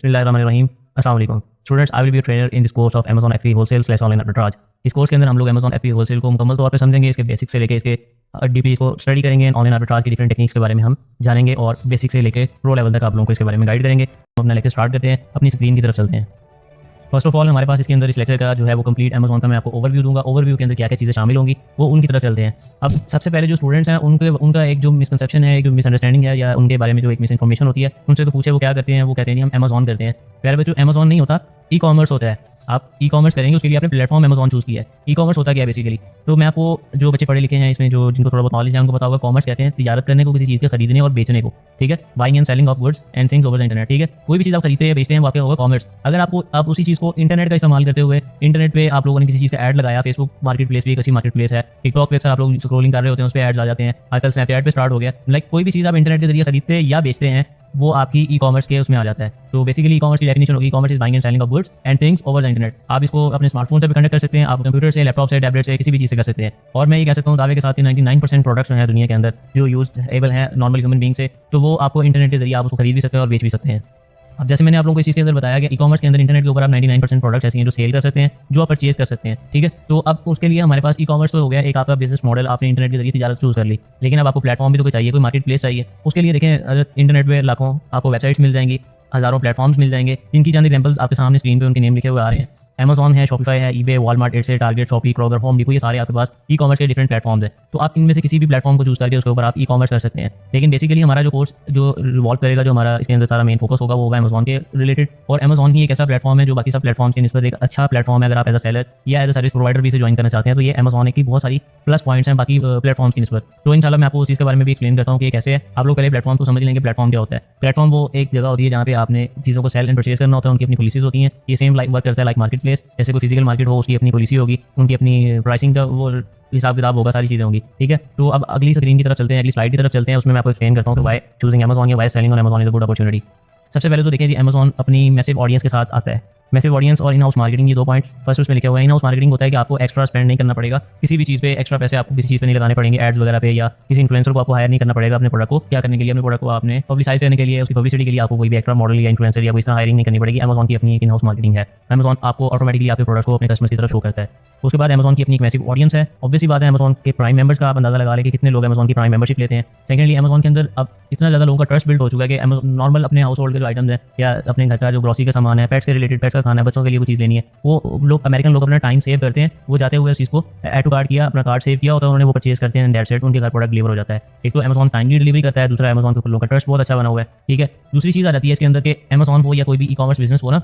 बिस्मिल्लाहिर्रहमानिर्रहीम। अस्सलाम वालेकुम students, I will be a trainer in this course of Amazon FBA wholesale slash online arbitrage. इस course के अंदर हम लोग Amazon FBA होलसेल को मुकम्मल तौर पे समझेंगे, इसके बेसिक से लेके इसके डीपली इसको स्टडी करेंगे। ऑनलाइन आर्बिट्राज की डिफरेंट टेक्निक्स के बारे में हम जानेंगे और बेसिक से लेके प्रो लेवल तक आप लोगों को इसके बारे में गाइड करेंगे। हम अपना लेक्चर स्टार्ट करते हैं, अपनी स्क्रीन की तरफ चलते हैं। फर्स्ट ऑफ ऑल हमारे पास इसके अंदर इस लेक्चर का जो है वो कंप्लीट Amazon का मैं आपको ओवरव्यू दूंगा। ओवरव्यू के अंदर क्या क्या चीज़ें शामिल होंगी वो उनकी तरफ चलते हैं। अब सबसे पहले जो स्टूडेंट्स हैं उनका एक जो मिसकंसेप्शन है, एक जो मिसअंडरस्टैंडिंग है या उनके बारे में जो एक मिस इन्फॉर्मेशन होती है, उनसे तो पूछे वो क्या करते हैं, वो कहते हैं हम Amazon करते हैं। प्यारे बच्चों, Amazon नहीं होता, ई कॉमर्स होता है। आप ई कॉमर्स करेंगे उसके लिए आपने प्लेटफॉर्म Amazon चूज़ किया है। ई कॉमर्स होता क्या है बेसिकली, तो मैं आपको जो बच्चे पढ़े लिखे हैं इसमें जो जिनको थोड़ा बहुत नॉलेज है उनको पता होगा। कॉमर्स कहते हैं तिजारत करने को, किसी चीज़ के खरीदने और बेचने को, ठीक है, buying and selling of goods and things over the internet, ठीक है। कोई भी चीज़ आप खरीदते हैं बेचते हैं वाकई होगा कॉमर्स। अगर आप उसी चीज़ को इंटरनेट का इस्तेमाल करते हुए इंटरनेट पे आप लोगों ने किसी चीज़ का ऐड लगाया, फेसबुक मार्केट प्लेस भी एक ऐसी मार्केट प्लेस है, टिकटॉक पे अक्सर आप लोग स्क्रोलिंग कर रहे होते हैं, उस पर एड्स आ जाते हैं, आजकल स्नैपचैट पे स्टार्ट हो गया। लाइक कोई भी चीज़ आप इंटरनेट के जरिए खरीदते हैं या बेचते हैं वो आपकी ई कॉमर्स के उसमें आ जाता है। तो बेसिकली ई कॉमर्स की डेफिनेशन होगी, commerce is buying and selling of goods and things over the internet. आप इसको अपने स्मार्टफोन से भी कंडक्ट कर सकते हैं, आप कंप्यूटर से, लैपटॉप से, टैबलेट से, किसी भी चीज़ से कर सकते हैं। और मैं ये कह सकता हूँ दावे के साथ 99% प्रोडक्ट्स जो हैं दुनिया के अंदर जो यूजेबल हैं नॉर्मल ह्यूमन बीइंग से, तो वो आपको इंटरनेट के जरिए आप उसको खरीद भी सकते हैं और बेच भी सकते हैं। अब जैसे मैंने आप लोगों को इस चीज़ के अंदर बताया कि ई कॉमर्स के अंदर इंटरनेट के ऊपर आप 99% प्रोडक्ट्स ऐसे हैं जो सेल कर सकते हैं, जो आप परचेज कर सकते हैं, ठीक है। तो अब उसके लिए हमारे पास ई कॉमर्स तो हो गया, एक आपका बिजनेस मॉडल, आपने इंटरनेट के जरिए तिजारत चूज़ कर ली। लेकिन अब आपको प्लेटफॉर्म भी तो कोई चाहिए, कोई मार्केट प्लेस चाहिए। उसके लिए देखें इंटरनेट पे लाखों आपको वेबसाइट्स मिल जाएंगी, हज़ारों प्लेटफॉर्म्स मिल जाएंगे, जिनकी चंद एग्जांपल्स आपके सामने स्क्रीन पे उनके नेम लिखे हुए आ रहे हैं। Amazon है, Shopify है, eBay, Walmart, Etsy, Target, Shopee, Kroger, Home Depot, ये सारे आपके पास ई कॉमर्स के डिफरेंट प्लेटफॉर्म्स हैं। तो आप इनमें से किसी भी प्लेटफॉर्म को चूज़ करके उसके ऊपर आप ई कॉमर्स कर सकते हैं। लेकिन बेसिकली हमारा जो कोर्स जो रिवॉल्व करेगा, जो हमारा इसके अंदर सारा मेन फोकस होगा वो होगा Amazon के रिलेटेड। और Amazon ही एक ऐसा प्लेटफॉर्म है जो बाकी सब प्लेटफॉर्म के निस्बत एक अच्छा प्लेटफॉर्म है। अगर आप एज अ सेलर या एज अ सर्विस प्रोवाइडर भी इसे ज्वाइन करना चाहते हैं तो ये Amazon की बहुत सारी प्लस पॉइंट्स हैं बाकी प्लेटफॉर्म्स की निस्बत। तो इंशाल्लाह मैं आपको उस चीज़ के बारे में भी एक्सप्लेन करता हूँ कि कैसे है। आप लोग पहले प्लेटफॉर्म को समझ लेंगे, प्लेटफॉर्म क्या होता है। प्लेटफॉर्म वो एक जगह होती है जहाँ पे आपने चीज़ों को सेल एंड परचेज करना होता है, उनकी अपनी पॉलिसीज होती हैं। ये सेम लाइक वर्क करता है लाइक मार्केट प्लेस। जैसे कोई फिजिकल मार्केट हो उसकी अपनी पॉलिसी होगी, उनकी अपनी प्राइसिंग का वो हिसाब किताब होगा, सारी चीज़ें होंगी, ठीक है। तो अब अगली स्क्रीन की तरफ चलते हैं, अगली स्लाइड की तरफ चलते हैं। उसमें मैं आपको एक्सप्लेन करता हूँ कि व्हाई चूजिंग Amazon या why selling on Amazon is a good opportunity. सबसे पहले तो देखिए जी, Amazon अपनी मैसिव ऑडियंस के साथ आता है। मैसिव ऑडियंस और इन हाउस मार्केटिंग, ये दो पॉइंट फर्स्ट उसमें लिखे हुए हैं। इन हाउस मार्केटिंग होता है कि आपको एक्स्ट्रा स्पेंड नहीं करना पड़ेगा किसी भी चीज़ पे, एक्स्ट्रा पैसे आपको किसी चीज़ पे नहीं लगाने पड़ेंगे, एड्स वगैरह पे, या किसी इन्फ्लुएंसर को आपको हायर नहीं करना पड़ेगा अपने प्रोडक्ट को क्या करने के लिए, अपने प्रोडक्ट को आपने पब्लिसाइज करने के लिए, उसकी पब्लिसिटी के लिए आपको कोई भी एक्स्ट्रा मॉडल या इन्फ्लुएंसर या कोई इतना हायरिंग नहीं करनी पड़ेगी। Amazon की अपनी इन हाउस मार्केटिंग है। Amazon आपको ऑटोमेटिकली आपके प्रोडक्ट को अपने कस्टमर्स की तरफ शो करता है। उसके बाद Amazon की अपनी एक मैसिव ऑडियंस है। ऑब्वियसली बात है, Amazon के प्राइम मेंबर्स का आप अंदाजा लगा लें कि कितने लोग Amazon की प्राइम मेंबरशिप लेते हैं। सेकेंडली Amazon के अंदर अब इतना ज़्यादा लोगों का ट्रस्ट बिल्ड हो चुका है कि नॉर्मल अपने हाउस होल्ड के जो आइटम्स हैं या अपने घर का जो ग्रोसरी का सामान है, पेट्स के रिलेटेड, पेट्स का खाना है, बच्चों के लिए कोई चीज़ लेनी है, वो लोग अमेरिकन लोग अपना टाइम सेव करते हैं। वो जाते हुए उस चीज़ को ऐड टू कार्ट किया, अपना कार्ड सेव किया होता है, उन्होंने वो परचेज करते हैं, दैट्स इट, उनके घर प्रोडक्ट डिलीवर हो जाता है। एक तो Amazon टाइमली डिलीवरी करता है, दूसरा Amazon के ऊपर लोगों का ट्रस्ट बहुत अच्छा बना हुआ है, ठीक है। दूसरी चीज़ आ जाती है इसके अंदर कि Amazon हो या कोई भी ई कॉमर्स बिजनेस हो ना,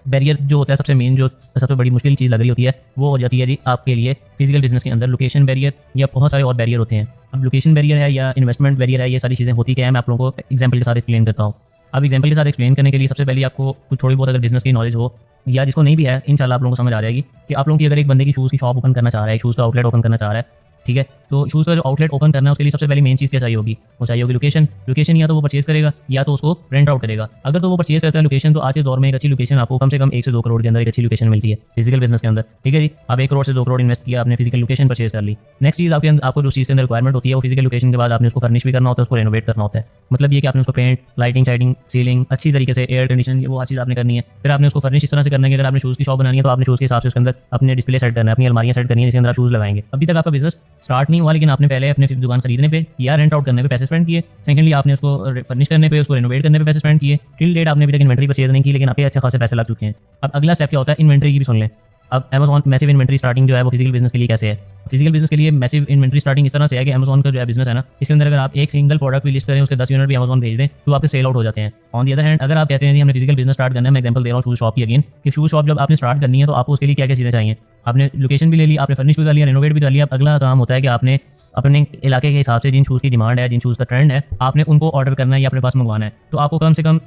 बैरियर जो होता है सबसे मेन, जो सबसे बड़ी मुश्किल चीज़ लग रही होती है वो हो जाती है जी आपके लिए फिजिकल बिजनेस के अंदर लोकेशन बैरियर या बहुत सारे और बैरियर होते हैं। अब लोकेशन बैरियर है या इन्वेस्टमेंट बैरियर है, ये सारी चीज़ें होती क्या है मैं आप लोगों को एग्जांपल के साथ एक्सप्लेन करता हूँ। अब एग्जांपल के साथ एक्सप्लेन करने के लिए सबसे पहले आपको कुछ थोड़ी बहुत अगर बिजनेस की नॉलेज हो या जिसको नहीं भी है, इंशाल्लाह आप लोगों को समझ आ जाएगी कि आप लोगों की अगर एक बंदे की शूज़ की शॉप ओपन करना चाह रहा है, शूज़ का आउटलेट ओपन करना चाह रहा है, ठीक है, तो शूज़ का जो आउटलेट ओपन करना है उसके लिए सबसे पहले मेन चीज़ क्या चाहिए होगी, वो चाहिए होगी लोकेशन। लोकेशन या तो वो परचेज करेगा या तो उसको रेंट आउट करेगा। अगर तो वो परचेज करता है लोकेशन, तो आज के दौर में एक अच्छी लोकेशन आपको कम से कम 1 से 2 करोड़ के अंदर एक अच्छी लोकेशन मिलती है फिजिकल बिजनेस के अंदर, ठीक है जी। आप 1 करोड़ से 2 करोड़ इन्वेस्ट किया, आपने फिजिकल लोकेशन परचेज कर ली। नेक्स्ट चीज़ आपको जो चीज़ के अंदर रिक्वायरमेंट होती है वो फिजिकल लोकेशन के बाद आपने उसको फर्निश भी करना होता है, उसको रेनोवेट करना होता है। मतलब ये कि आपने उसको पेंट, लाइटिंग, शाइटिंग, सीलिंग अच्छी तरीके से, एयर कंडीशन, वो हर चीज़ आपने करनी है। फिर आपने उसको फर्निश इस तरह से करना है कि अगर आपने शूज़ की शॉप बनानी है तो आपने शूज़ के हिसाब से उसके अंदर अपने डिस्प्ले सेट करना है, अपनी अलमारियाँ सेट करनी है जिसके अंदर आप शूज़ लगाएंगे। अभी तक आपका बिजनेस स्टार्ट नहीं हुआ, लेकिन आपने पहले अपने दुकान खरीदने पे या रेंट आउट करने पे पैसे स्पेंड किए। सेकंडली आपने उसको फर्निश करने पे, उसको रेनोवेट करने पे पैसे स्पेंड किए। टिल डेट आपने अभी तक इन्वेंट्री परचेज नहीं की, लेकिन आपके अच्छे खासे पैसे लग चुके हैं। अब अगला स्टेप क्या होता है, इन्वेंट्री की भी सुन लें। अब Amazon मैसिव इन्वेंट्री स्टार्टिंग जो है वो फिजिकल बिजनेस के लिए कैसे है। फिजिकल बिजनेस के लिए मैसिव इन्वेंट्री स्टार्टिंग इस तरह से है कि Amazon का जो है बिजनेस है ना, इसके अंदर अगर आप एक सिंगल प्रोडक्ट भी लिस्ट करें, उसके 10 यूनिट भी Amazon भेज दें तो आपके सेल आउट हो जाते हैं। ऑन दी अदर हैंड अगर आप कहते हैं कि हमने फिजिकल बिजनेस स्टार्ट करना है, मैं एग्जांपल दे रहा हूँ शूज़ शॉप की अगेन, कि शूज़ शॉप जब आपने स्टार्ट करनी है तो आपको उसके लिए क्या क्या चीज़ें चाहिए। आपने लोकेशन भी ले ली, आपने फर्निश भी कर लिया, रेनोवेट भी कर लिया। अब अगला काम होता है कि आपने अपने इलाके के हिसाब से जिन शूज़ की डिमांड है, जिन शूज़ का ट्रेंड है, आपने उनको ऑर्डर करना है या अपने पास मंगवाना है। तो आपको कम से कम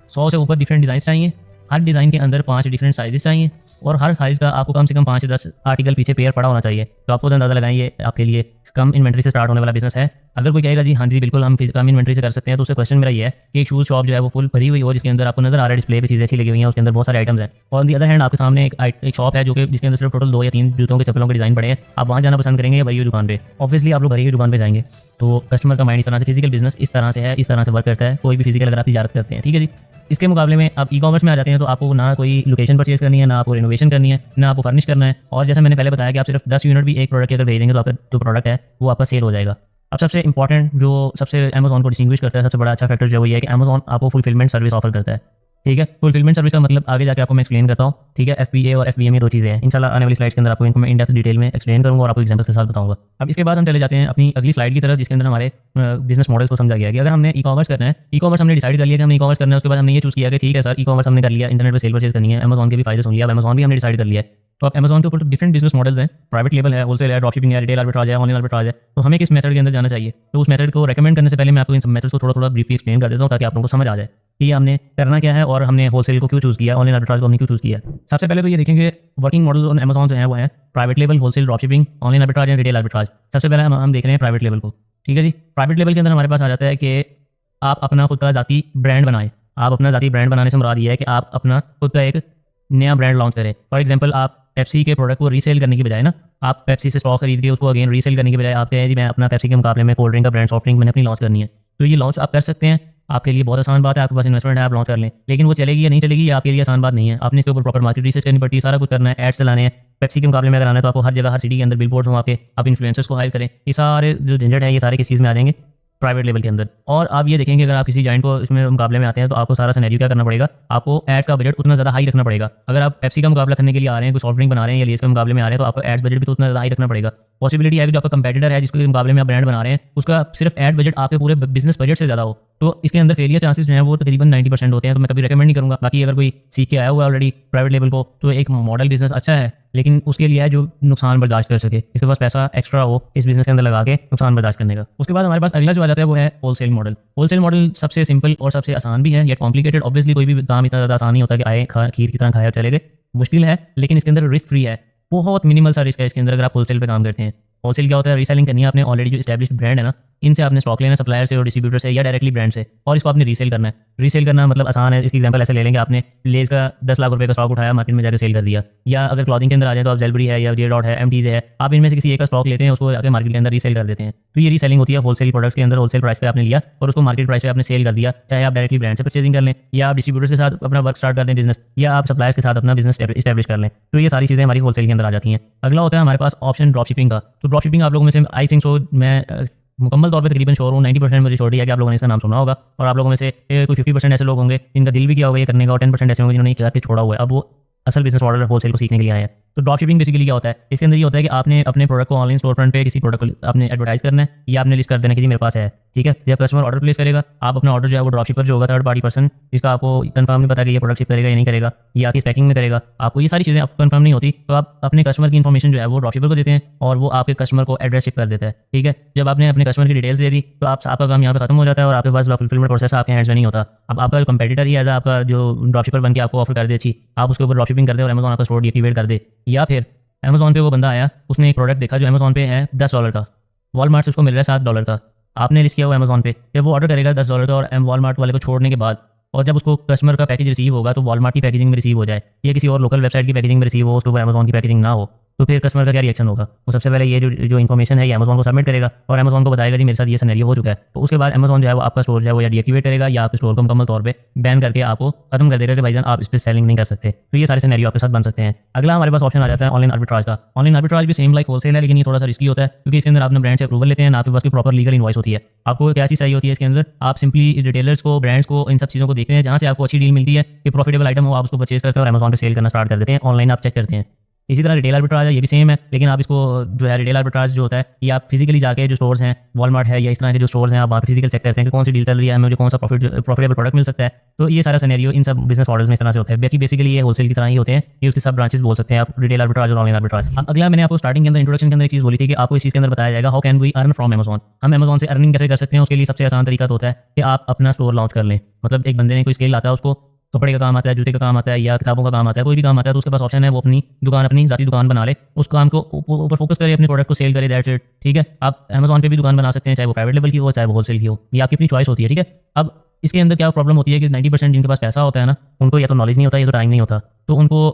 100 से ऊपर डिफरेंट डिज़ाइन चाहिए। हर डिज़ाइन के अंदर 5 डिफरेंट साइजेस चाहिए और हर साइज़ का आपको कम से कम 5 से 10 आर्टिकल पीछे पेयर पड़ा होना चाहिए। तो आपको अंदाज़ा लगाइए आपके लिए कम इन्वेंट्री से स्टार्ट होने वाला बिजनेस है। अगर कोई कहेगा जी हाँ जी बिल्कुल हम कम इन्वेंट्री से कर सकते हैं, तो उससे क्वेश्चन मेरा ये है कि एक शूज़ शॉप जो है वो फुल भरी हुई हो, जिसके अंदर आपको नजर आ रहा है डिस्प्ले पे चीज़ें अच्छी लगी हुई हैं, उसके अंदर बहुत सारे आइटम्स हैं। और ऑन दी अदर हैंड आपके सामने एक शॉप है जो कि जिसके अंदर सिर्फ टोटल 2 या 3 जूतों के चप्पलों के डिज़ाइन पड़े हैं। आप वहाँ जाना पसंद करेंगे या भरी हुई दुकान पे? ऑब्वियसली आप लोग भरी हुई दुकान पे जाएंगे। तो कस्टमर का माइंड इस तरह से, फिजिकल बिजनेस इस तरह से है, इस तरह से वर्क करता है। कोई भी फिजिकल अगर आप तिजारत करते हैं, ठीक है जी। इसके मुकाबले में आप ई कॉमर्स में आ जाते हैं तो आपको ना कोई लोकेशन परचेज करनी है, ना आपको रिनोवेशन करनी है, ना आपको फर्निश करना है। और जैसा मैंने पहले बताया कि आप सिर्फ 10 यूनिट भी एक प्रोडक्ट की अगर भेज देंगे तो आपका जो प्रोडक्ट है वो आपका सेल हो जाएगा। अब सबसे इंपॉर्टेंट जो सबसे अमेज़न को डिस्टिंग्विश करता है, सबसे बड़ा अच्छा फैक्टर जो ये है कि अमेज़न आपको फुलफिलमेंट सर्विस ऑफर करता है। ठीक है, फुलफिलमेंट सर्विस का मतलब आगे जाके आपको मैं एक्सप्लेन करता हूँ। ठीक है, FBA और FBM ये दो चीज़ें हैं। इंशाल्लाह आने वाली स्लाइड्स के अंदर आपको इनको मैं इन डेप्थ डिटेल में एक्सप्लेन करूँगा और आपको एग्जांपल्स के साथ बताऊंगा। अब इसके बाद हम चले जाते हैं अपनी अगली स्लाइड की तरफ, जिसके अंदर हमारे बिजनेस मॉडल को समझा गया है कि अगर हमने ई कॉमर्स करना है, ई कॉमर्स हमने डिसाइड कर लिया कि हमने ई कॉमर्स करना है, उसके बाद हमने ये चूज़ किया कि ठीक है सर, ई कॉमर्स हमने कर लिया, इंटरनेट पर सेल परचेज करनी है, अमेज़न के भी फायदे सुन लिया, अमेज़न भी हमने डिसाइड कर लिया है। तो अब अमेज़न के ऊपर डिफरेंट बिजनेस मॉडल्स हैं, प्राइवेट लेबल है, होलसेल है, ड्रॉपशिपिंग है, रिटेल आर्बिट्राज है, ऑनलाइन आर्बिट्राज है। तो हमें किस मेथड के अंदर जाना चाहिए? तो उस मेथड को रेकमेंड करने से पहले मैं आपको इन सब मेथड्स को थोड़ा ब्रीफली एक्सप्लेन कर देता हूँ ताकि आप लोगों को समझ आ जाए कि हमने करना क्या है और हमने होलसेल को क्यों चूज़ किया, ऑनलाइन आर्बिट्राज को हमने क्यों चूज़ किया। सबसे पहले तो ये देखेंगे वर्किंग मॉडल ऑन अमेज़न जो है वो है private label, wholesale, dropshipping, online arbitrage and retail arbitrage. सबसे पहले हम देख रहे हैं प्राइवेट लेवल को। ठीक है जी, प्राइवेट लेवल के अंदर हमारे पास आ जाता है कि आप अपना खुद का जाती ब्रांड बनाएं। आप अपना जाती ब्रांड बनाने से मुराद ये है कि आप अपना खुद का एक नया ब्रांड लॉन्च करें। फॉर एग्जांपल, आप पेप्सी के प्रोडक्ट को रीसेल करने की बजाय ना, आप पेप्सी से स्टॉक खरीद के उसको अगेन रीसेल करने की बजाय आप कहें जी मैं अपना पेप्सी के मुकाबले में कोल्ड ड्रिंक का ब्रांड, सॉफ्ट ड्रिंक मैंने अपनी लॉन्च करनी है, तो ये लॉन्च आप कर सकते हैं। आपके लिए बहुत आसान बात है, आपके पास इन्वेस्टमेंट है, आप लॉन्च कर लें। लेकिन वो चलेगी या नहीं चलेगी ये आपके लिए आसान बात नहीं है। आपने इसके ऊपर प्रॉपर मार्केट रिसर्च करनी पड़ती है, सारा कुछ करना है, एड्स चलाने हैं। पेप्सी के मुकाबले में अगर आना है तो आपको हर जगह, हर सिटी के अंदर बिलबोर्ड्स हों आपके, आप इन्फ्लुएंसर्स को हायर करें। ये सारे जो झंझट है ये सारे किस चीज़ में आ जाएंगे? प्राइवेट लेवल के अंदर। और आप ये देखेंगे अगर आप किसी जाइंट को इसमें मुकाबले में आते हैं तो आपको सारा सिनेरियो क्या करना पड़ेगा? आपको एड्स का बजट उतना ज़्यादा हाई रखना पड़ेगा। अगर आप पेप्सी का मुकाबला करने के लिए आ रहे हैं, कोई सॉफ्ट ड्रिंक बना रहे हैं या लेस के मुकाबले में आ रहे हैं, तो आपको एड्स बजट भी तो उतना ज़्यादा हाई रखना पड़ेगा। पॉसिबिलिटी है कि जो आपका कंपेटिटर है जिसके मुकाबले में आप ब्रांड बना रहे हैं, उसका सिर्फ एड बजट आपके पूरे बिजनेस बजट से ज़्यादा हो, तो इसके अंदर फेलियर चांसेस जो हैं वो तकरीबन 90% होते हैं। तो मैं कभी रेकमेंड नहीं करूँगा। बाकी अगर कोई सीख के आया हुआ है ऑलरेडी प्राइवेट लेवल को, तो एक मॉडल बिजनेस अच्छा है, लेकिन उसके लिए है जो नुकसान बर्दाश्त कर सके, इसके पास पैसा एक्स्ट्रा हो इस बिजनेस के अंदर लगा के नुकसान बर्दाश्त करने का। उसके बाद हमारे पास अगला जो आ जाता है वो है होलसेल मॉडल। होलसेल मॉडल सबसे सिंपल और सबसे आसान भी है, ये कॉम्प्लिकेटेड। ऑब्वियसली कोई भी काम इतना ज़्यादा आसान नहीं होता कि आए खीर की तरह खाया चले गए। मुश्किल है, लेकिन इसके अंदर रिस्क फ्री है, बहुत मिनिमल सा रिस्क है इसके अंदर अगर आप होलसेल पे काम करते हैं। होलसेल क्या होता है? रीसेलिंग करनी है आपने ऑलरेडी जो एस्टैब्लिश्ड ब्रांड है ना, इनसे आपने स्टॉक लेना है, सप्लायर से और डिस्ट्रीब्यूटर से या डायरेक्टली ब्रांड से, और इसको आपने रीसेल करना है। रीसेल करना मतलब आसान है। इसकी एग्जांपल ऐसे ले लेंगे, आपने लेज का 10 लाख रुपए का स्टॉक उठाया, मार्केट में जाकर सेल कर दिया। या अगर क्लॉथिंग के अंदर आ जाए तो आप जेलबरी है या जे डॉट है, एमटीज है, आप इनमें से किसी एक का स्टॉक लेते हैं, उसको जाकर मार्केट के अंदर रीसेल कर देते हैं। तो ये रीसेलिंग होती है होलसेल प्रोडक्ट्स के अंदर। होलसेल प्राइस पे आपने लिया और उसको मार्केट प्राइस पे आपने सेल कर दिया। चाहे आप डायरेक्टली ब्रांड से परचेजिंग कर लें, या आप डिस्ट्रीब्यूटर्स के साथ अपना वर्क स्टार्ट कर दें बिजनेस, या आप सप्लायर्स के साथ अपना बिजनेस एस्टैब्लिश कर लें। तो ये सारी चीज़ें हमारी होलसेल के अंदर आ जाती हैं। अगला होता है हमारे पास ऑप्शन ड्रॉपशिपिंग का। तो ड्रॉपशिपिंग आप लोगों में से आई थिंक सो मैं मुकम्मल तौर पे तकरीबन श्योर हूँ, 90% मुझे श्योरिटी है कि आप लोगों ने इसका नाम सुना होगा। और आप लोगों में से कोई 50% ऐसे लोग होंगे जिनका दिल भी किया होगा ये करने का, और 10% ऐसे होंगे जिन्होंने करके छोड़ा हुआ है। अब वो असल बिजनेस मॉडल होलसेल को सीखने के लिए आए हैं। तो ड्रॉपशिपिंग बेसिकली क्या होता है? इसके अंदर ये होता है कि आपने अपने प्रोडक्ट को ऑनलाइन स्टोर फ्रंट पे किसी प्रोडक्ट को आपने एडवर्टाइज करना है, या आपने लिस्ट कर देना कि जी मेरे पास है। ठीक है, जब कस्टमर ऑर्डर प्लेस करेगा, आप अपना ऑर्डर जो है वो ड्रॉपशिपर जो होगा, थर्ड पार्टी पर्सन, जिसका आपको कंफर्म नहीं पता कि ये प्रोडक्ट शिप करेगा या नहीं करेगा, या किस पैकिंग में करेगा, आपको ये सारी चीज़ें आपको कंफर्म नहीं होती, तो आप अपने कस्टमर की इन्फॉर्मेशन जो है वो ड्रॉपशिपर को देते हैं और वो आपके कस्टमर को एड्रेस शिप कर देता है। ठीक है, जब आपने अपने कस्टमर की डिटेल्स दे दी तो आपका काम यहाँ पे खत्म हो जाता है और आपके पास फुलफिलमेंट प्रोसेस आपके हैंड्स में नहीं होता। अब आपका कंपेटिटर ही एज आपका जो ड्रॉपशिपर बन के आपको ऑफर कर दे अच्छी, आप उसके ऊपर ड्रॉपशिपिंग कर दे और अमेज़न आपका स्टोर डीएक्टिवेट कर दे। या फिर अमेज़न पे वो बंदा आया, उसने एक प्रोडक्ट देखा जो अमेज़न पे है $10 का, वॉलमार्ट से उसको मिल रहा है $7 का, आपने लिस्ट किया हुआ अमेज़न पे। जब वो ऑर्डर करेगा $10 का और वॉलमार्ट वाले को छोड़ने के बाद, और जब उसको कस्टमर का पैकेज रिसीव होगा तो वॉलमार्ट की पैकेजिंग में रिसीव हो जाए या किसी और लोकल वेबसाइट की पैकेजिंग में रिसीव हो, उसके ऊपर अमेज़न की पैकेजिंग ना हो, तो फिर कस्टमर का क्या रिएक्शन होगा? वो सबसे पहले ये जो इन्फॉर्मेशन है ये अमेज़न को सबमिट करेगा और अमेज़न को बताएगा जी मेरे साथ ये सिनेरियो हो चुका है। तो उसके बाद अमेज़न जो है वो आपका स्टोर जो है वो या डीएक्टिवेट करेगा या आपके स्टोर को मुकम्मल तौर पे बैन करके आपको खत्म कर देगा कि भाईजान आप इस पर सेलिंग नहीं कर सकते। तो ये सारे सिनेरियो आपके साथ बन सकते हैं। अगला हमारे पास ऑप्शन आ जाता है ऑनलाइन आर्बिट्राज का। ऑनलाइन आर्बिट्राज भी सेम लाइक होलसेल है, लेकिन ये थोड़ा सा रिस्की होता है क्योंकि इसके अंदर आपने ब्रांड से अप्रूवल लेते हैं, आपके पास की प्रॉपर लीगल इनवॉइस होती है। आपको क्या चीज़ चाहिए होती है इसके अंदर? आप सिंपली रिटेलर्स को, ब्रांड्स को, इन सब चीज़ों को देखते हैं जहाँ से आपको अच्छी डील मिलती है कि प्रॉफिटेबल आइटम हो, आप उसको परचेज करते हैं और अमेज़न पे सेल करना स्टार्ट कर देते हैं। ऑनलाइन आप चेक करते हैं। इसी तरह रिटेल आर्बिट्राज है, ये भी सेम है, लेकिन आप इसको जो है रिटेल आर्बिट्राज जो होता है ये आप फिजिकली जाके जो स्टोर्स हैं, वॉलमार्ट है या इस तरह के जो स्टोर्स हैं, आप वहाँ फिजिकल चेक करते हैं कि कौन सी डील चल रही है, मुझे कौन सा प्रॉफिटेबल प्रोडक्ट मिल सकता है। तो ये सारा सिनेरियो इन सब बिजनेस मॉडल्स में इस तरह से होता है। बाकी बेसिकली ये होलसेल की तरह ही होते हैं, ये उसके सब ब्रांचेस बोल सकते हैं आप, रिटेल आर्बिट्राज और ऑनलाइन आर्बिट्राज। अगला मैंने आपको स्टार्टिंग के अंदर इंट्रोडक्शन के अंदर एक चीज़ बोली थी कि आपको इस चीज़ के अंदर बताया जाएगा how can we earn from Amazon. हम अमेज़न से अर्निंग कैसे कर सकते हैं? उसके लिए सबसे आसान तरीका तो होता है कि आप अपना स्टोर लॉन्च कर लें। मतलब एक बंदे ने कोई स्केल आता है, उसको कपड़े का काम आता है, जूते का काम आता है या किताबों का काम आता है, कोई भी काम आता है, तो उसके पास ऑप्शन है वो अपनी दुकान, अपनी जाती दुकान बना ले, उस काम को ऊपर फोकस करे, अपने प्रोडक्ट को सेल करे, दैट्स इट। ठीक है, आप अमेज़न पे भी दुकान बना सकते हैं, चाहे वो प्राइवेट लेवल की हो चाहे वो होलसेल की हो, ये आपकी अपनी चॉइस होती है। ठीक है, अब इसके अंदर क्या प्रॉब्लम होती है कि 90% जिनके पास पैसा होता है ना, उनको या तो नॉलेज नहीं होता या तो टाइम नहीं होता, तो उनको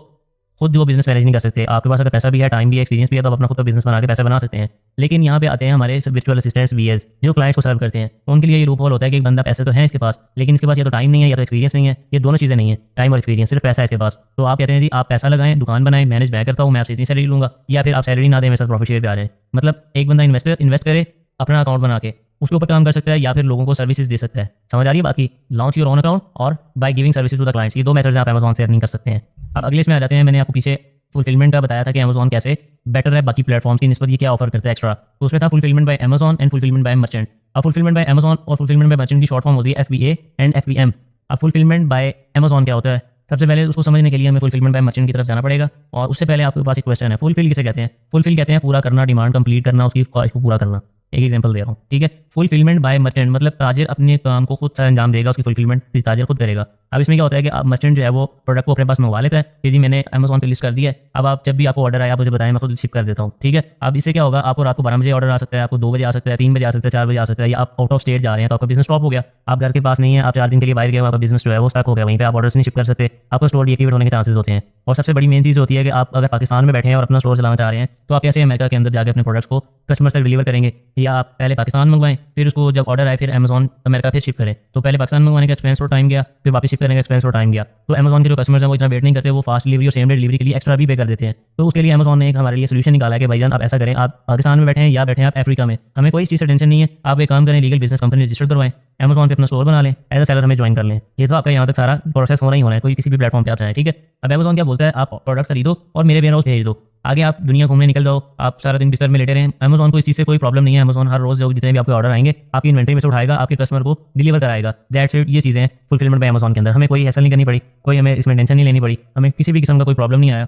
खुद जो बिजनेस मैनेज नहीं कर सकते, आपके पास अगर पैसा भी है, टाइम भी है, एक्सपीरियंस भी है, तो आप अपना खुद का बिजनेस बना के पैसा बना सकते हैं। लेकिन यहाँ पे आते हैं हमारे वर्चुअल असिस्टेंट्स VAs जो क्लाइंट्स को सर्व करते हैं। तो उनके लिए ये लूपहोल होता है कि एक बंदा पैसे तो है इसके पास, लेकिन इसके पास या तो टाइम नहीं है या तो एक्सपीरियंस नहीं है। ये दोनों चीज़ें नहीं है, टाइम और एक्सपीरियंस, सिर्फ पैसा है इसके पास। तो आप कहते हैं जी आप पैसा लगाएं, दुकान बनाएं, मैनेज मैं करता हूँ, मैं आपसे इतनी सैलरी लूंगा, या फिर आप सैलरी ना दें, मेरे साथ प्रॉफिट शेयर पे आ जाए। मतलब एक बंदा इन्वेस्ट करे, अपना अकाउंट बना के उसके ऊपर काम कर सकता है, या फिर लोगों को सर्विसेज दे सकता है। समझ आ रही है बात की? लॉन्च योर ओन अकाउंट और by giving services to the clients, ये दो मेथड्स आप Amazon से अर्निंग कर सकते हैं। अब अगले इसमें आ जाते हैं। मैंने आपको पीछे फुलफिलमेंट का बताया था कि Amazon कैसे बेटर है बाकी प्लेटफॉर्म्स की निस्बत, ये क्या ऑफर करता है एक्स्ट्रा। तो उसमें था fulfilment bye Amazon and fulfilment bye merchant. अब फुलफिलमेंट बाय Amazon और फुलफिलमेंट बाय मर्चेंट की शॉर्ट फॉर्म होती है FBA एंड FBM। अब फुलफिलमेंट बाय Amazon क्या होता है? सबसे पहले उसको समझने के लिए हमें फुलफिलमेंट बाय मर्चेंट की तरफ जाना पड़ेगा। और उससे पहले आपके पास एक क्वेश्चन है, फुलफिल किसे कहते हैं? फुलफिल कहते हैं पूरा करना, डिमांड कंप्लीट करना, उसकी ख्वाहिश को पूरा करना। एक एग्जांपल दे रहा हूँ, ठीक है। फुलफिलमेंट बाय मर्चेंट मतलब ताजिर अपने काम को खुद से अंजाम देगा, उसकी फुलफिलमेंट ताजिर खुद करेगा। अब इसमें क्या होता है कि आप मर्चेंट जो है वो प्रोडक्ट को अपने पास मंगवा लेता है कि जी मैंने Amazon पे लिस्ट कर दिया है, अब आप जब भी आपको ऑर्डर आए आप मुझे बताएं, मैं खुद शिप कर देता हूँ, ठीक है। अब इससे क्या होगा, आपको रात को 12 बजे ऑर्डर आ सकता है, आपको 2 बजे आ सकता है, 3 बजे आ सकता है, 4 बजे आ सकता है, या आप आउट ऑफ स्टेट जा रहे हैं तो आपका बिजनेस स्टॉप हो गया, आप घर के पास नहीं है, आप 4 दिन के लिए बाहर गए, आपका बिजनेस जो है वो स्टक हो गया, वहीं पे आप ऑर्डर्स नहीं शिप कर सकते, आपका स्टोर डीएक्टिवेट होने के चांसेस होते हैं। और सबसे बड़ी मेन चीज़ होती है कि आप अगर पाकिस्तान में बैठे हैं और अपना स्टोर चलाना चाह रहे हैं तो आप कैसे अमेरिका के अंदर जाकर अपने प्रोडक्ट्स को कस्टमर्स तक डिलीवर करेंगे, या आप पहले पाकिस्तान मंगवाएं, फिर उसको जब ऑर्डर आए फिर Amazon अमेरिका फिर शिप करें। तो पहले पाकिस्तान मंगवाने का एक्सपेंस और टाइम गया, फिर वापस शिप करने का एक्सपेंस और टाइम गया। तो Amazon के जो कस्टमर्स हैं वो इतना वेट नहीं करते, वो फास्ट डिलीवरी और सेम डे डिलीवरी के लिए एक्स्ट्रा भी पे कर देते हैं। तो उसके लिए Amazon ने एक हमारे लिए सोल्यूशन निकाला है कि भाईजान आप ऐसा करें, आप पाकिस्तान में बैठे हैं या बैठे हैं आप अफ्रीका में, हमें कोई इस चीज़ से टेंशन नहीं है, आप एक काम करें, लीगल बिजनेस कंपनी रजिस्टर करवाएं, Amazon पे अपना स्टोर बना लें, एज अ सेलर हमें ज्वाइन कर लें। ये तो आपका यहाँ तक सारा प्रोसेस होना ही होना है, कोई किसी भी प्लेटफॉर्म पे आप चाहें, ठीक है। अब Amazon क्या बोलता है, आप प्रोडक्ट खरीदो और मेरे वेयर हाउस भेज दो, आगे आप दुनिया घूमने निकल जाओ, आप सारा दिन बिस्तर में लेटे रहें। Amazon को इस चीज़ से कोई प्रॉब्लम नहीं है। Amazon हर रोज़ जितने भी आपके ऑर्डर आएंगे आपकी इन्वेंटरी में से उठाएगा, आपके कस्टमर को डिलीवर कराएगा। That's it. ये चीज़ें हैं फुलफिलमेंट बाय Amazon के अंदर, हमें कोई हैसल नहीं करनी पड़ी, कोई हमें इसमें टेंशन नहीं लेनी पड़ी, हमें किसी भी किस्म का कोई प्रॉब्लम नहीं आया।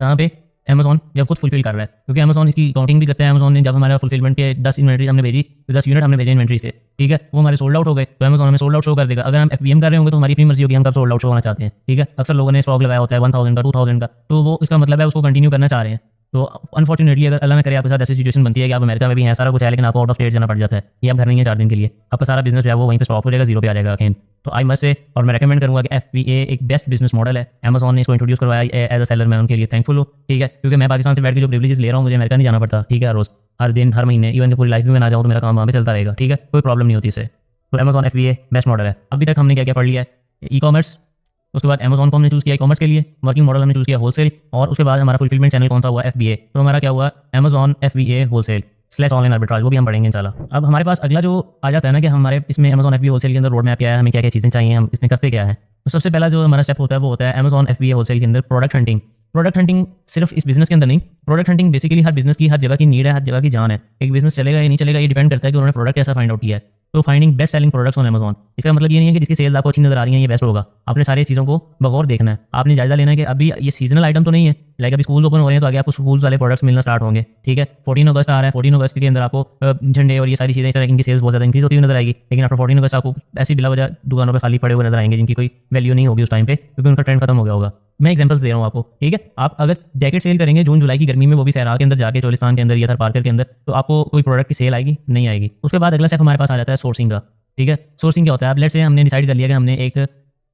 यहाँ पे Amazon जब खुद फुलफिल कर रहा है, क्योंकि Amazon इसकी काउंटिंग भी करता है। Amazon ने जब हमारा फुलफिलमेंट के 10 इन्वेंट्री हमने भेजी, तो 10 यूनिट हमने भेजे इन्वेंट्री से, ठीक है, वो हमारे सोल्ड आउट हो गए, तो Amazon हमें सोल्ड आउट शो कर देगा। अगर हम FBM कर रहे होंगे तो हमारी अपनी मर्जी होगी, हम कब सोल्ड आउट शो होना चाहते हैं, ठीक है। अक्सर लोगों ने स्टॉक लगाया होता है 1000 का, 2000 का, तो वो इसका मतलब है उसको कंटिन्यू करना चाह रहे हैं। तो अनफॉर्चुनेटली अगर अल्लाह ना करे आपके साथ ऐसी सिचुएशन बनती है कि आप अमेरिका में भी हैं, सारा कुछ है, लेकिन आपको आउट ऑफ स्टेट जाना पड़ जाता है, ये आप घर नहीं है 4 दिन के लिए, आपका सारा बिजनेस जो है वो वहीं पे स्टॉप हो जाएगा, जीरो पे आ जाएगा अगेन। तो आई मस्ट से, और मैं रेकमेंड करूंगा कि FBA एक बेस्ट बिजनेस मॉडल है। Amazon ने इसको इंट्रोड्यूस करवाया एज अ सेलर, मैं उनके लिए थैंकफुल हूँ, ठीक है, क्योंकि मैं पाकिस्तान से बैठ के जो प्रिविलेजेस ले रहा हूँ, मुझे अमेरिका नहीं जाना पड़ता, ठीक है, रोज हर दिन हर महीने, इवन पूरी लाइफ में मैं ना जाऊँ तो मेरा काम वहाँ पे चलता रहेगा, ठीक है, कोई प्रॉब्लम नहीं होती इससे। तो Amazon FBA बेस्ट मॉडल है। अभी तक हमने क्या क्या पढ़ लिया है, ई कॉमर्स, उसके बाद Amazon को हमने चूज़ किया कॉमर्स के लिए, वर्किंग मॉडल हमने चूज़ किया होलसेल, और उसके बाद हमारा फुलफिलमेंट चैनल कौन सा हुआ, FBA। तो हमारा क्या हुआ, Amazon FBA wholesale / online arbitrage, वो भी हम पढ़ेंगे इंशाल्लाह। अब हमारे पास अगला जो आ जाता है ना कि हमारे इसमें Amazon FBA होलसेल के अंदर रोड मैप क्या है, हमें क्या क्या चीज़ें चाहिए, हम इसमें करते क्या है। तो सबसे पहला जो हमारा स्टेप होता है वो होता है Amazon FBA होलसेल के अंदर प्रोडक्ट हंटिंग। प्रोडक्ट हंटिंग सिर्फ इस बिजनेस के अंदर नहीं, प्रोडक्ट हंटिंग बेसिकली हर बिजनेस की, हर जगह की नीड है, हर जगह की जान है। एक बिजनेस चलेगा या नहीं चलेगा ये डिपेंड करता है कि उन्होंने प्रोडक्ट कैसा फाइंड आउट किया है। तो finding best selling products on Amazon, इसका मतलब ये नहीं है कि जिसकी सेल्स आपको अच्छी नजर आ रही है ये बेस्ट होगा। आपने सारी चीज़ों को बगौर देखना है, आपने जायजा लेना है कि अभी ये सीजनल आइटम तो नहीं है, लाइक अभी स्कूल ओपन हो रहे हैं तो आगे आपको स्कूल वाले प्रोडक्ट्स मिलना स्टार्ट होंगे, ठीक है। 14 अगस्त आ रहा है, 14 अगस्त के अंदर आपको झंडे और ये सारी चीज़ें, इस तरह इनकी सेल्स बहुत ज़्यादा इंक्रीज होती हुई नजर आएगी। लेकिन आफ्टर 14 अगस्त आपको ऐसी बिला वजह दुकानों पर खाली पड़े हुए नजर आएंगे जिनकी कोई वैल्यू नहीं होगी उस टाइम पे, क्योंकि उनका ट्रेंड खत्म हो गया होगा। मैं एग्जांपल्स दे रहा हूँ आपको, ठीक है। आप अगर जैकेट सेल करेंगे जून जुलाई की गर्मी में, वो भी सहरा के अंदर जाके, चोलिस्तान के अंदर या थर पार्कर के अंदर, तो आपको कोई प्रोडक्ट की सेल आएगी नहीं आएगी। उसके बाद अगला स्टेप हमारे पास आ जाता है सोर्सिंग का, ठीक है। सोर्सिंग क्या होता है, अब लेट्स से हमने डिसाइड कर लिया कि हमने एक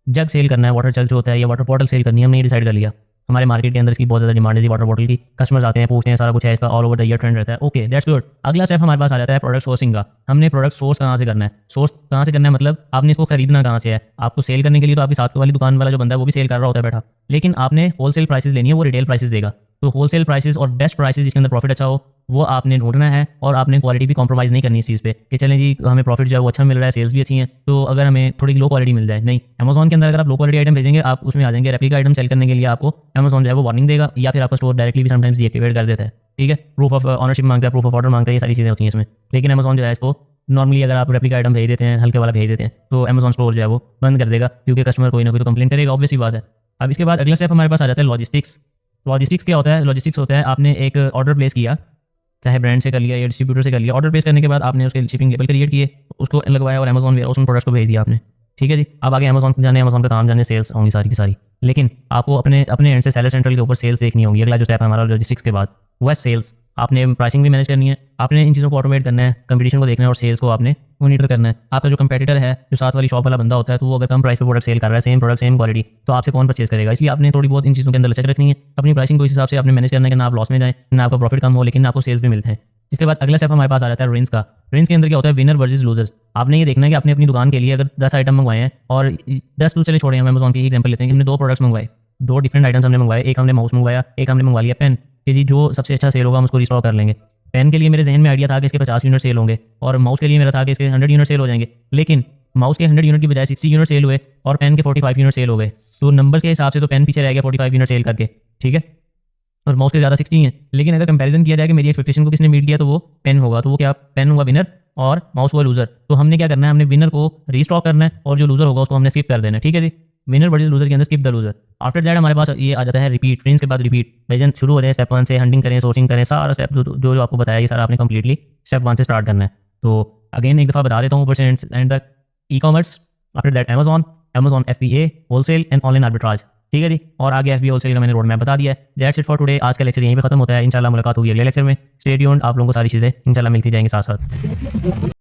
जग सेल करना है, वाटर जग जो होता है या वाटर बॉटल सेल करनी है, हमने ये डिसाइड कर लिया। हमारे मार्केट के अंदर इसकी बहुत ज़्यादा डिमांड है वाटर बॉटल की, कस्टमर्स आते हैं पूछते हैं, सारा कुछ है, इसका all over the year trend रहता है, ओके दैट्स गुड। अगला स्टेप हमारे पास आ जाता है प्रोडक्ट सोर्सिंग का। हमने प्रोडक्ट सोर्स कहाँ से करना है, सोर्स कहाँ से करना है मतलब आपने इसको खरीदना कहाँ से है। आपको सेल करने के लिए तो आपकी साथ वाली दुकान वाला जो बंदा है वो भी सेल कर रहा होता है बैठा, लेकिन आपने होलसेल प्राइसेस लेनी है, वो रिटेल प्राइसेस देगा। तो होलसेल प्राइसेस और बेस्ट प्राइसेस जिसके अंदर प्रॉफिट अच्छा हो वो आपने ढूंढना है, और आपने क्वालिटी भी कॉम्प्रोमाइज़ नहीं करनी इस चीज़ पे कि चलें जी हमें प्रॉफिट जो है वो अच्छा मिल रहा है, सेल्स भी अच्छी हैं, तो अगर हमें थोड़ी लो क्वालिटी मिल जाए, नहीं। Amazon के अंदर अगर आप लो क्वालिटी आइटम भेजेंगे आप उसमें आ जाएंगे, रेप्लिका आइटम सेल करने के लिए आपको Amazon जो है वो वार्निंग देगा, या फिर आपका स्टोर डायरेक्टली भी समटाइम्स डीएक्टिवेट कर देता है, ठीक है। प्रूफ ऑफ ऑनरशिप मांगता है, प्रूफ ऑफ ऑर्डर मांगता है, ये सारी चीज़ें होती हैं इसमें। लेकिन Amazon जो है इसको नॉर्मली अगर आप रेप्लिका आइटम भेज देते हैं, हल्के वाला भेज देते हैं, तो Amazon स्टोर जो है वो बंद कर देगा, क्योंकि कस्टमर कोई ना कोई तो कंप्लेन करेगा, ऑब्वियस ही बात है। अब इसके बाद अगला स्टेप हमारे पास आ जाता है लॉजिस्टिक्स। लॉजिस्टिक्स क्या होता है, लॉजिस्टिक्स होता है आपने एक ऑर्डर प्लेस किया, चाहे ब्रांड से कर लिया या डिस्ट्रीब्यूटर से कर लिया। ऑर्डर प्लेस करने के बाद आपने उसके शिपिंग लेबल क्रिएट किए, उसको लगवाया और Amazon वेयरहाउस में प्रोडक्ट्स को भेज दिया आपने, ठीक है जी। अब आगे Amazon जाने, Amazon का काम जाने, सेल्स होंगी सारी की सारी, लेकिन आपको अपने एंड से सेलर सेंट्रल के ऊपर सेल्स देखनी होगी। अगला जो स्टेप है हमारा लॉजिस्टिक्स के बाद वो है सेल्स। आपने प्राइसिंग भी मैनेज करनी है, आपने इन चीज़ों को ऑटोमेट करना है, कंपटीशन को देखना है, और सेल्स को आपने मॉनिटर करना है। आपका जो कंपेटिटर है, जो साथ वाली शॉप वाला बंदा होता है, तो वो अगर कम प्राइस पे प्रोडक्ट सेल कर रहा है, सेम प्रोडक्ट सेम क्वालिटी, तो आपसे कौन परचेज करेगा। इसलिए आपने थोड़ी बहुत इन चीज़ों के अंदर लचक रखनी है। अपनी प्राइसिंग को इस हिसाब से आपने मैनेज करना है कि ना आप लॉस में जाएं, ना आपका प्रॉफिट कम हो, लेकिन आपको सेल्स भी मिलते हैं। इसके बाद अगला स्टेप हमारे पास आ जाता है रेंज का। रेंज के अंदर क्या होता है, विनर वर्सेस लूजर्स। आपने ये देखना है कि आपने अपनी दुकान के लिए अगर 10 आइटम मंगवाए हैं और 10 तो चले छोड़े, हम अमेज़न की एग्जांपल लेते हैं कि हमने 2 प्रोडक्ट्स मंगवाए, 2 डिफरेंट आइटम्स हमने मंगवाए। एक हमने माउस मंगवाया, एक हमने मंगवा लिया पेन, कि जी जो सबसे अच्छा सेल होगा हम उसको रिस्टॉक कर लेंगे। पेन के लिए मेरे जहन में आइडिया था कि इसके 50 यूनिट सेल होंगे, और माउस के लिए मेरा था कि इसके 100 यूनिट सेल हो जाएंगे। लेकिन माउस के 100 यूनिट की बजाय 60 यूनिट सेल हुए और पेन के 45 यूनिट सेल हो गए। तो नंबर्स के हिसाब से तो पेन पीछे रह गया 45 यूनिट सेल करके, ठीक है, और माउस के ज़्यादा 60 हैं। लेकिन अगर कंपैरिजन किया जाए कि मेरी एक्सपेक्टेशन को किसने मीट किया, तो वो पेन होगा। तो वो क्या, पेन हुआ विनर और माउस हुआ लूजर। तो हमने क्या करना है, हमने विनर को रीस्टॉक करना है और जो लूजर होगा उसको हमने स्किप कर देना है, ठीक है जी। विनर वर्सेस लूजर के अंदर skip the loser. After that हमारे पास ये आ जाता है रिपीट। फ्रेंड्स के बाद रिपीट। भाईजान शुरू हो रहे हैं स्टेप 1 से, हंटिंग करें, सोर्सिंग करें, सारा स्टेप जो आपको बताया ये सारा आपने कंप्लीटली स्टेप 1 से स्टार्ट करना है। तो अगेन एक दफ़ा बता देता हूँ ऊपर से एंड तक। E commerce, after that Amazon, Amazon FBA, wholesale and online arbitrage, ठीक है जी। और आगे FBA होलसेल का मैंने रोड मैप बता दिया है। That's it for today. आज का लेक्चर यहीं पे खत्म होता है। इंशाल्लाह मुलाकात होगी अगले लेक्चर में। स्टे ट्यून्ड, आप लोगों को सारी चीज़ें इंशाल्लाह मिलती जाएंगी साथ साथ।